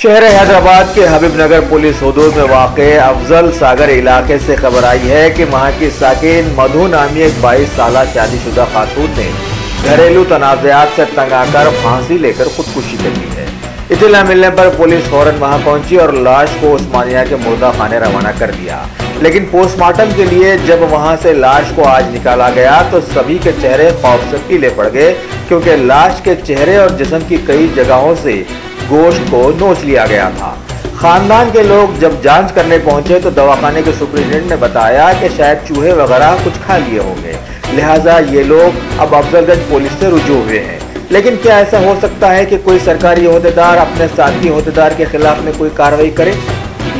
शहर हैदराबाद के हबीबनगर पुलिस हुदूद में वाक़े अफजल सागर इलाके से खबर आई है कि वहां की साकिन मधु नामी एक 22 साल शादीशुदा खातून ने घरेलू तनाज़ात से तंग आकर फांसी लेकर खुदकुशी कर ली है। इत्तला मिलने पर पुलिस फौरन वहां पहुंची और लाश को उस्मानिया के मुर्दा खाने रवाना कर दिया। लेकिन पोस्टमार्टम के लिए जब वहां से लाश को आज निकाला गया तो सभी के चेहरे खौफ से पीले पड़ गए, क्योंकि लाश के चेहरे और जिस्म की कई जगहों से गोश्त को नोच लिया गया था। खानदान के लोग जब जांच करने पहुंचे तो दवाखाने के सुपरिटेंडेंट ने बताया कि शायद चूहे वगैरह कुछ खा लिए होंगे, लिहाजा ये लोग अब अफजलगंज पुलिस से रुजू हुए हैं। लेकिन क्या ऐसा हो सकता है कि कोई सरकारी ओहदेदार अपने साथी ओहदेदार के खिलाफ में कोई कार्रवाई करे?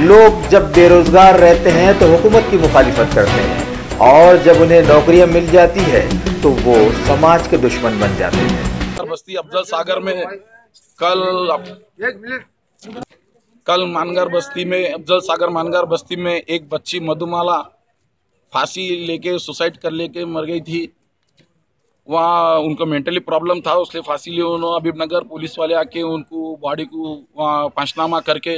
लोग जब बेरोजगार रहते हैं तो हुकूमत की मुखालिफत करते हैं, और जब उन्हें नौकरियां मिल जाती है तो वो समाज के दुश्मन बन जाते हैं। बस्ती अफजल सागर में कल मानगर बस्ती में अफजल सागर मानगर बस्ती में एक बच्ची मधुमाला फांसी लेके सुसाइड कर लेके मर गई थी। वहाँ उनको मेंटली प्रॉब्लम था, उसलिए फांसी लिए। उन्होंने हबीबनगर पुलिस वाले आके उनको बॉडी को वहाँ पंचनामा करके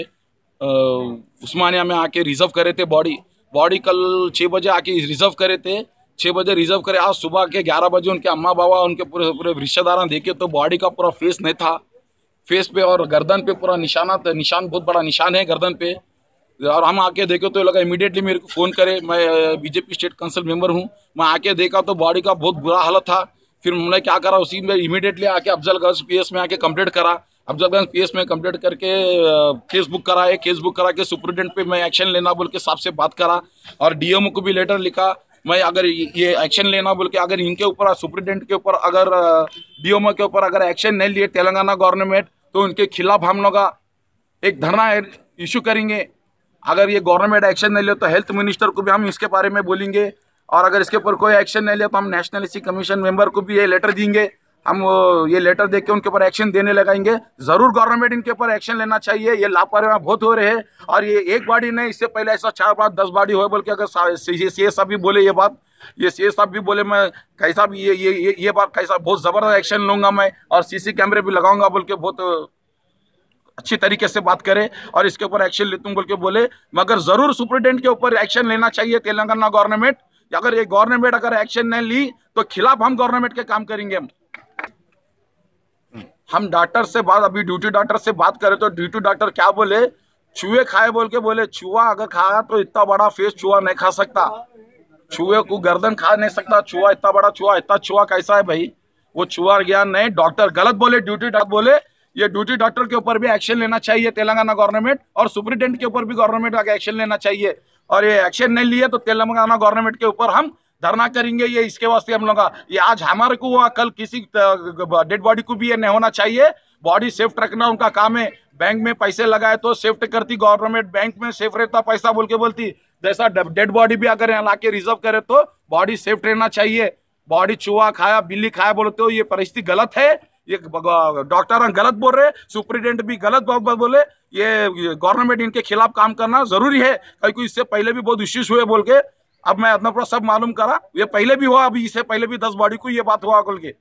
उस्मानिया में आके रिजर्व करे थे। बॉडी कल 6 बजे आके रिजर्व करे थे। 6 बजे रिजर्व करे। आज सुबह के 11 बजे उनके अम्मा बाबा उनके पूरे रिश्तेदार देखे तो बॉडी का पूरा फेस नहीं था। फेस पे और गर्दन पे पूरा निशान बहुत बड़ा निशान है गर्दन पे। और हम आके देखे तो लगा इमीडिएटली मेरे को फ़ोन करे। मैं बीजेपी स्टेट काउंसिल मेंबर हूँ। मैं आके देखा तो बॉडी का बहुत बुरा हालत था। फिर हमने क्या करा, उसी में इमीडिएटली आके अफजलगंज पीएस में आके कंप्लेंट करा। अफजलगंज पीएस में कंप्लेंट करके केस बुक करा के सुपरिटेंडेंट पे मैं एक्शन लेना बोल के साहब से बात करा, और डीएमओ को भी लेटर लिखा। मैं अगर ये एक्शन लेना बोल के अगर इनके ऊपर सुपरिटेंडेंट के ऊपर अगर डीएमओ के ऊपर अगर एक्शन नहीं लिए तेलंगाना गवर्नमेंट तो उनके खिलाफ हम लोग एक धरना इशू करेंगे। अगर ये गवर्नमेंट एक्शन नहीं ले तो हेल्थ मिनिस्टर को भी हम इसके बारे में बोलेंगे, और अगर इसके ऊपर कोई एक्शन नहीं ले तो हम नेशनल एससी कमीशन मेंबर को भी ये लेटर देंगे। हम ये लेटर देख के उनके ऊपर एक्शन देने लगाएंगे। जरूर गवर्नमेंट इनके ऊपर एक्शन लेना चाहिए। ये लापरवाही बहुत हो रहे हैं, और ये एक बॉडी नहीं, इससे पहले ऐसा 4 बार 10 बॉडी हो बोल के अगर सीए साहब भी बोले ये बात, ये सीए साहब भी बोले मैं कैसा भी ये बात कैसा बहुत ज़बरदस्त एक्शन लूँगा मैं, और सीसी कैमरे भी लगाऊंगा बोल के बहुत अच्छी तरीके से बात करे और इसके ऊपर एक्शन लेता हूँ बोल के बोले। मगर ज़रूर सुपरिटेंडेंट के ऊपर एक्शन लेना चाहिए तेलंगाना गवर्नमेंट। अगर ये गवर्नमेंट अगर एक्शन नहीं ली तो खिलाफ हम गवर्नमेंट के काम करेंगे। हम डॉक्टर से बात, अभी ड्यूटी डॉक्टर से बात करें तो ड्यूटी डॉक्टर क्या बोले, चूहे खाए बोल के बोले। चूहा अगर खाया तो इतना बड़ा फेस चूहा नहीं खा सकता, चूहे को गर्दन खा नहीं सकता। चूहा इतना बड़ा चूहा, इतना चूहा कैसा है भाई? वो चूहा ज्ञान नहीं, डॉक्टर गलत बोले, ड्यूटी डॉक्टर बोले। ये ड्यूटी डॉक्टर के ऊपर भी एक्शन लेना चाहिए तेलंगाना गवर्नमेंट, और सुपरिटेंडेंट के ऊपर भी गवर्नमेंट का एक्शन लेना चाहिए। और ये एक्शन नहीं लिए तो तेलंगाना गवर्नमेंट के ऊपर हम धरना करेंगे। ये इसके वास्ते हम लोग ये आज हमारे को हुआ, कल किसी डेड बॉडी को भी ये नहीं होना चाहिए। बॉडी सेफ रखना उनका काम है। बैंक में पैसे लगाए तो सेफ्ट करती गवर्नमेंट, बैंक में सेफ रहता पैसा बोल के बोलती। जैसा डेड बॉडी भी अगर यहाँ लाके रिजर्व करे तो बॉडी सेफ रहना चाहिए। बॉडी चूहा खाया बिल्ली खाया बोलते हो, ये परिस्थिति गलत है। ये डॉक्टर गलत बोल रहे, सुपरिटेंडेंट भी गलत बोले। ये गवर्नमेंट इनके खिलाफ काम करना जरूरी है, क्योंकि इससे पहले भी बहुत इश्यूज हुए बोल के अब मैं अपना पूरा सब मालूम करा। ये पहले भी हुआ, अभी इससे पहले भी 10 बॉडी को ये बात हुआ बोल के।